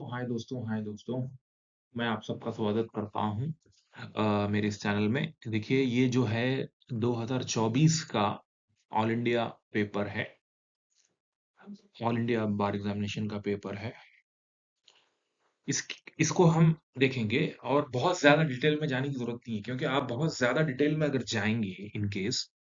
हाय दोस्तों, मैं आप सबका स्वागत करता हूँ मेरे इस चैनल में। देखिए ये जो है 2024 का ऑल इंडिया पेपर है, ऑल इंडिया बार एग्जामिनेशन का पेपर है। इस इसको हम देखेंगे और बहुत ज़्यादा डिटेल में जाने की ज़रूरत नहीं है, क्योंकि आप बहुत ज़्यादा डिटेल में अगर जाएँगे इन केस,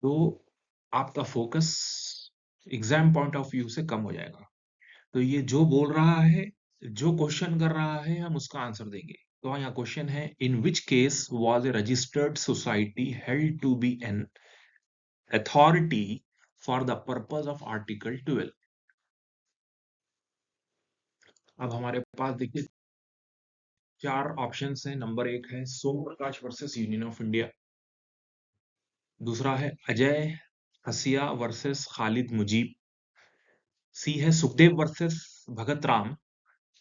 तो आपका focus exam point of view से कम हो जाएगा। तो ये जो बोल रहा है, जो क्वेश्चन कर रहा है, हम उसका आंसर देंगे। तो यहाँ क्वेश्चन है, in which case was a registered society held to be an authority for the purpose of article 12। अब हमारे पास देखिए चार ऑप्शंस हैं। नंबर एक है Som Prakash versus union of India, दूसरा है अजय हसिया वर्सेस खालिद मुजीब, सी है Sukhdev versus Bhagat Ram,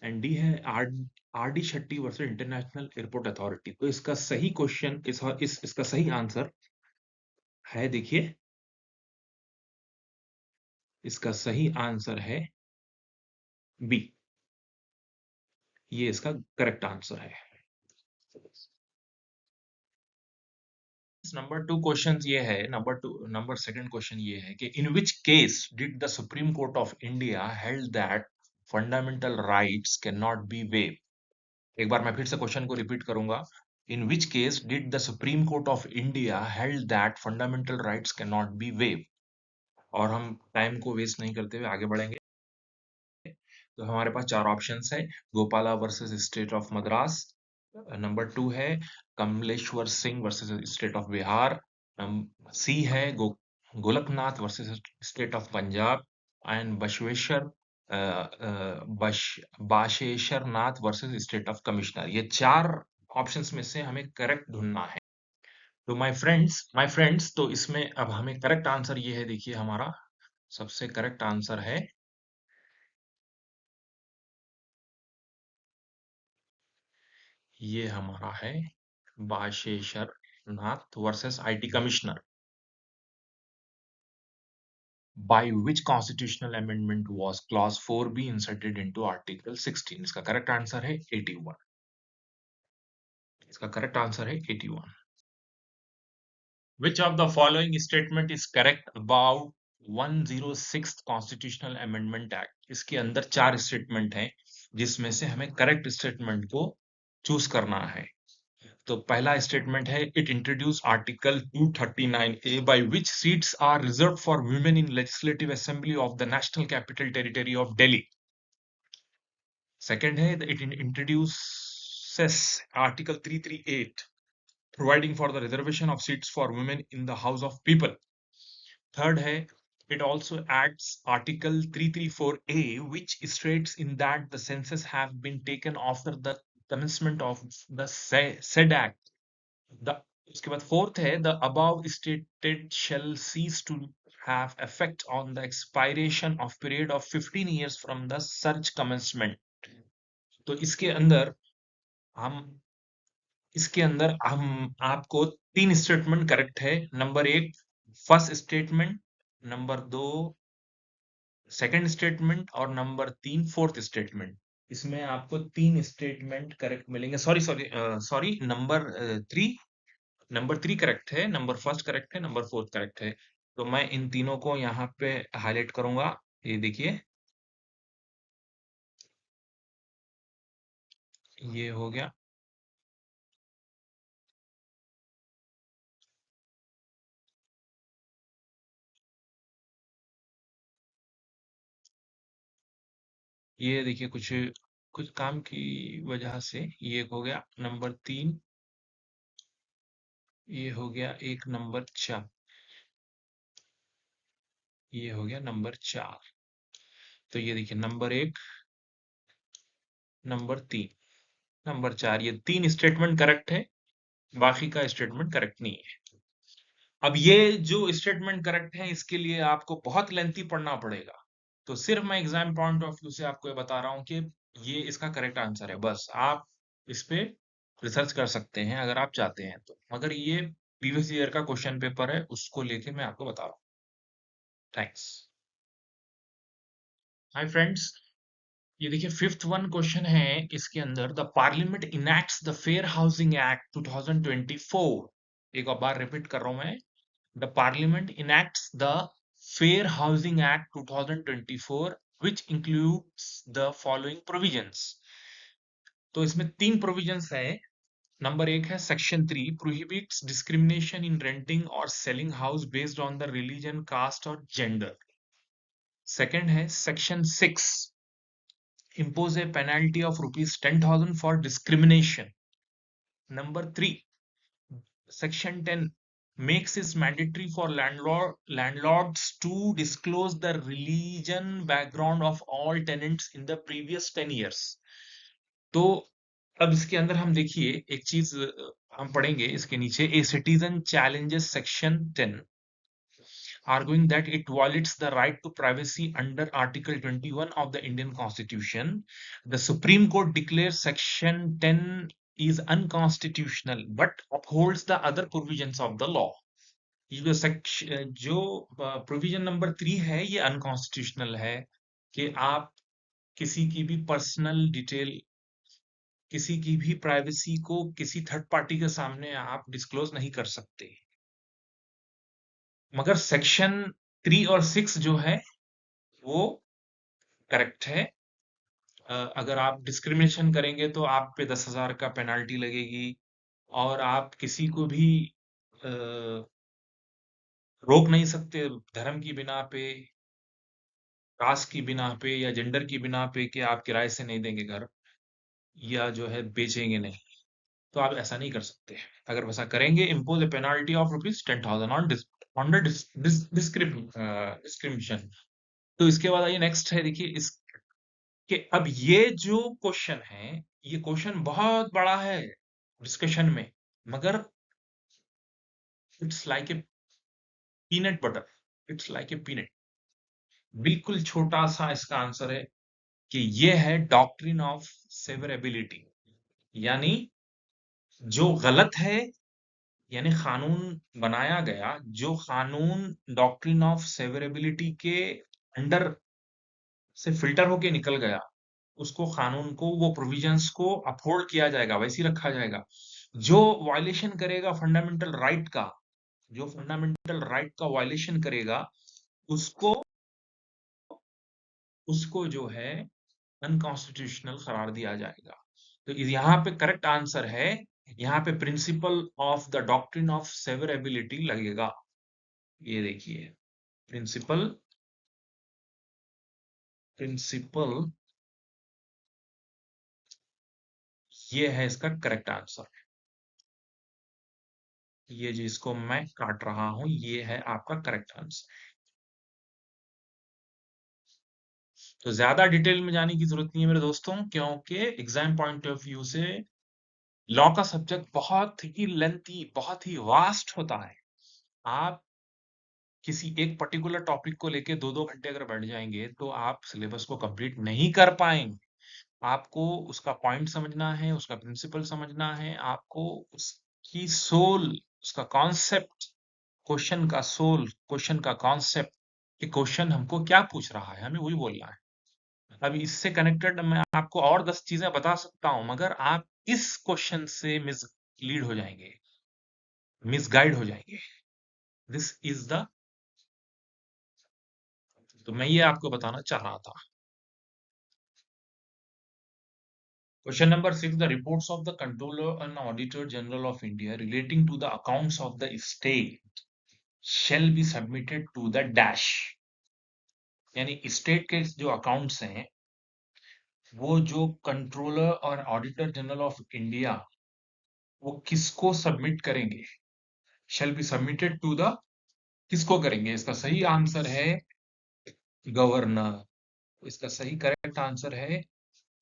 and D है R D Shetty versus international airport authority. तो इसका सही क्वेश्चन इसका सही आंसर है, देखिए इसका सही आंसर है बी। ये इसका करेक्ट आंसर है। नंबर सेकंड क्वेश्चन ये है कि in which case did the supreme court of India held that fundamental rights cannot be waived. एक बार मैं फिर से क्वेश्चन को रिपीट करूंगा। In which case did the supreme court of India held that fundamental rights cannot be waived. और हम time को वेस्ट नहीं करते हुए आगे बढ़ेंगे। तो हमारे पास चार ऑप्शंस है, Gopala versus state of Madras, number two है Kameshwar Singh versus state of Bihar, C है Golaknath versus state of Punjab, and Basheshwar Nath versus state of commissioner. ये चार ऑप्शंस में से हमें करेक्ट ढूंढना है। तो माय फ्रेंड्स, तो इसमें अब हमें करेक्ट आंसर ये है, देखिए हमारा सबसे करेक्ट आंसर है ये हमारा है Basheshwar Nath versus IT commissioner. By which constitutional amendment was clause 4B inserted into article 16? इसका करेक्ट आंसर है 81। इसका करेक्ट आंसर है 81। Which of the following statement is correct about 106th Constitutional Amendment Act? इसके अंदर चार स्टेटमेंट हैं, जिसमें से हमें करेक्ट स्टेटमेंट को चूज करना है। तो पहला स्टेटमेंट है, it introduce article 239A by which seats are reserved for women in legislative assembly of the national capital territory of Delhi. Second है, it introduces article 338 providing for the reservation of seats for women in the House of People. Third है, it also adds Article 334A, which states in that the census have been taken after the commencement of the said act. The उसके बाद fourth है, the above stated shall cease to have effect on the expiration of period of 15 years from the search commencement. तो हम इसके अंदर हम आपको तीन स्टेटमेंट करेक्ट है। नंबर एक फर्स्ट स्टेटमेंट, नंबर दो सेकंड स्टेटमेंट, और नंबर तीन फोर्थ स्टेटमेंट। इसमें आपको तीन स्टेटमेंट करेक्ट मिलेंगे। Sorry sorry sorry, number three correct है, नंबर फर्स्ट करेक्ट है, नंबर फोर्थ करेक्ट है। तो मैं इन तीनों को यहाँ पे हाईलाइट करूंगा। ये देखिए, ये हो गया। ये देखिए, कुछ कुछ काम की वजह से ये हो गया नंबर तीन, ये हो गया एक नंबर चार, ये हो गया नंबर चार। तो ये देखिए, नंबर एक, नंबर तीन, नंबर चार, ये तीन स्टेटमेंट करेक्ट है, बाकी का स्टेटमेंट करेक्ट नहीं है। अब ये जो स्टेटमेंट करेक्ट है, इसके लिए आपको बहुत लेंथी पढ़ना पड़ेगा। तो सिर्फ मैं एग्जाम पॉइंट ऑफ व्यू से आपको ये बता रहा हूँ कि ये इसका करेक्ट आंसर है। बस आप इस पे रिसर्च कर सकते हैं अगर आप चाहते हैं तो, मगर ये प्रीवियस ईयर का क्वेश्चन पेपर है, उसको लेके मैं आपको बता रहा हूँ। थैंक्स। हाय फ्रेंड्स, ये देखिए फिफ्थ वन क्वेश्चन है इसके अंदर, the parliament enacts the fair housing act 2024। एक और बार रिपीट कर रहा हूं मैं, the parliament enacts the fair housing act 2024 which includes the following provisions। तो इसमें तीन प्रोविजंस है। नंबर एक है section 3 prohibits discrimination in renting और selling house based on the religion, caste और जेंडर। सेकंड है section 6 impose a penalty of rupees 10,000 for discrimination. Number 3, section 10 makes it mandatory for landlords to disclose the religion background of all tenants in the previous 10 years। तो अब इसके अंदर हम देखिए एक चीज हम पढ़ेंगे इसके नीचे, a citizen challenges section 10 arguing that it violates the right to privacy under Article 21 of the Indian Constitution. The Supreme Court declares Section 10 is unconstitutional but upholds the other provisions of the law। ये जो section जो provision number 3 है ये unconstitutional है कि आप किसी की भी पर्सनल डिटेल, किसी की भी प्राइवेसी को किसी थर्ड पार्टी के सामने आप डिस्क्लोज नहीं कर सकते। मगर सेक्शन 3 और 6 जो है वो करेक्ट है। अगर आप डिस्क्रिमिनेशन करेंगे तो आप पे 10,000 का पेनाल्टी लगेगी, और आप किसी को भी रोक नहीं सकते धर्म की बिना पे, कास्ट की बिना पे या जेंडर की बिना पे कि आप किराए से नहीं देंगे घर, या जो है बेचेंगे नहीं। तो आप ऐसा नहीं कर सकते। अगर वैसा करेंगे, impose A penalty of ₹10,000 on the discrimination. तो इसके बाद आइए नेक्स्ट है, देखिए इस कि अब ये जो क्वेश्चन है, ये क्वेश्चन बहुत बड़ा है डिस्कशन में, मगर it's like a peanut butter, it's like a peanut, बिल्कुल छोटा सा इसका आंसर है कि ये है डॉक्ट्रिन ऑफ सेवरेबिलिटी। यानी जो गलत है, यानी कानून बनाया गया, जो कानून डॉक्ट्रिन ऑफ सेवरेबिलिटी के अंडर से फिल्टर होके निकल गया, उसको कानून को, वो प्रोविजंस को अपहोल्ड किया जाएगा, वैसे ही रखा जाएगा। जो वायलेशन करेगा फंडामेंटल राइट का, जो फंडामेंटल राइट का वायलेशन करेगा, उसको उसको जो है अनकॉन्स्टिट्यूशनल करार दिया जाएगा। तो यहाँ पे करेक्ट आंसर है, यहाँ पे principle of the doctrine of severability लगेगा। ये देखिए प्रिंसिपल प्रिंसिपल ये है इसका करेक्ट आंसर। ये जिसको मैं काट रहा हूं ये है आपका करेक्ट आंसर। तो ज्यादा डिटेल में जाने की जरूरत नहीं है मेरे दोस्तों, क्योंकि एग्जाम पॉइंट ऑफ व्यू से लॉ का सब्जेक्ट बहुत ही लेंथी, बहुत ही वास्ट होता है। आप किसी एक पर्टिकुलर टॉपिक को लेके 2-2 घंटे अगर बैठ जाएंगे तो आप सिलेबस को कंप्लीट नहीं कर पाएंगे। आपको उसका पॉइंट समझना है, उसका प्रिंसिपल समझना है, आपको उसकी सोल, उसका कॉन्सेप्ट, क्वेश्चन का सोल, क्वेश्चन का कॉन्सेप्ट, कि क्वेश्चन हमको क्या पूछ रहा है, हमें वही बोलना है। अब इससे कनेक्टेड मैं आपको और 10 चीजें बता सकता हूं, मगर आप इस क्वेश्चन से मिसलीड हो जाएंगे, मिसगाइड हो जाएंगे। दिस इज द, तो मैं ये आपको बताना चाह रहा था। Question number 6, the reports of the controller and auditor general of India relating to the accounts of the state shall be submitted to the dash. यानी स्टेट के जो अकाउंट्स हैं, वो जो कंट्रोलर और ऑडिटर जनरल ऑफ इंडिया वो किसको submit करेंगे, shall be submitted to the, किसको करेंगे? इसका सही आंसर है गवर्नर। इसका सही करेक्ट आंसर है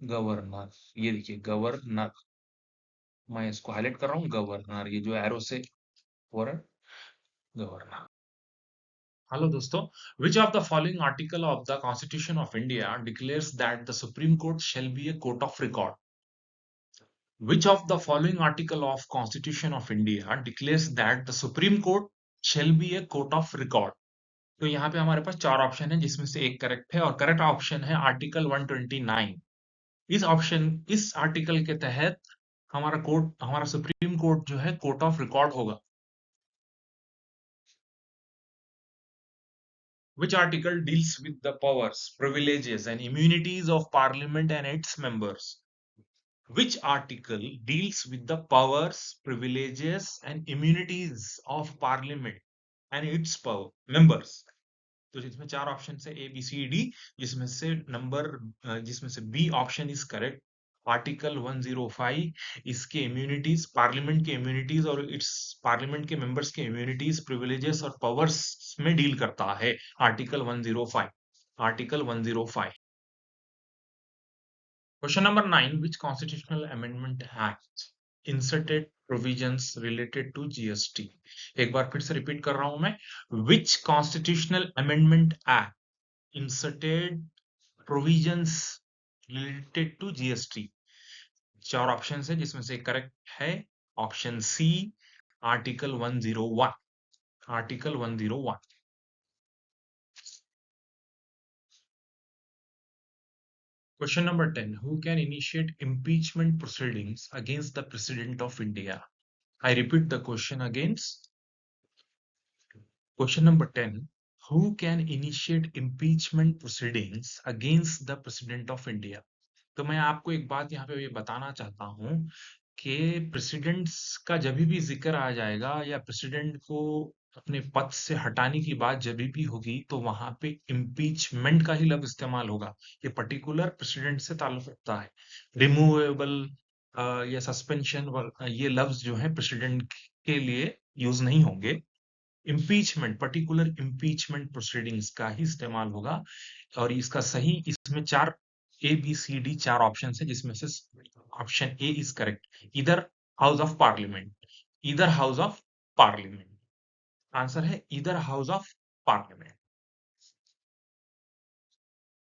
गवर्नर। ये देखिए गवर्नर, मैं इसको हाईलाइट कर रहा हूं, गवर्नर, ये जो एरो से गवर्नर। हेलो दोस्तों, which of the following article of the Constitution of India declares that the Supreme Court shall be a court of record? Which of the following article of Constitution of India declares that the Supreme Court shall be a court of record? तो यहाँ पे हमारे पास 4 option है जिसमें से एक correct है, और करेक्ट ऑप्शन है आर्टिकल 129। इस आर्टिकल के तहत हमारा सुप्रीम कोर्ट जो है कोर्ट ऑफ रिकॉर्ड होगा। Which article deals with the powers, privileges, and immunities of Parliament and its members? Which article deals with the powers, privileges, and immunities of Parliament and its members? तो जिसमें चार option है A B C D, जिसमें से B option is correct. Article 105 इसके immunities, parliament के immunities और its parliament के मेंबर्स के इम्यूनिटीज, प्रिविलेजेस और पावर्स में डील करता है। Article 105, article 105। Question number 9, which constitutional amendment act inserted provisions related to GST? एक बार फिर से रिपीट कर रहा हूं मैं, which constitutional amendment act inserted provisions related to GST? चार ऑप्शन है जिसमें से करेक्ट है option C, article 101, article 101। Question number 10. Who can initiate impeachment proceedings against the President of India? I repeat the question again. Question number 10. Who can initiate impeachment proceedings against the President of India? तो मैं आपको एक बात यहाँ पे ये बताना चाहता हूँ कि प्रेसिडेंट्स का जब भी जिक्र आ जाएगा या प्रेसिडेंट को अपने पद से हटाने की बात जब भी होगी तो वहां पे इम्पीचमेंट का ही लफ्ज इस्तेमाल होगा। ये पर्टिकुलर प्रेसिडेंट से ताल्लुक रखता है। रिमूवेबल या सस्पेंशन ये लफ्ज जो है प्रेसिडेंट के लिए यूज नहीं होंगे। इम्पीचमेंट, पर्टिकुलर इम्पीचमेंट प्रोसीडिंग्स का ही इस्तेमाल होगा। और इसका सही, इसमें चार ए बी सी डी चार ऑप्शन है जिसमें से ऑप्शन ए इज करेक्ट, इधर हाउस ऑफ पार्लियामेंट, इधर हाउस ऑफ पार्लियामेंट। आंसर है इधर हाउस ऑफ पार्लियामेंट।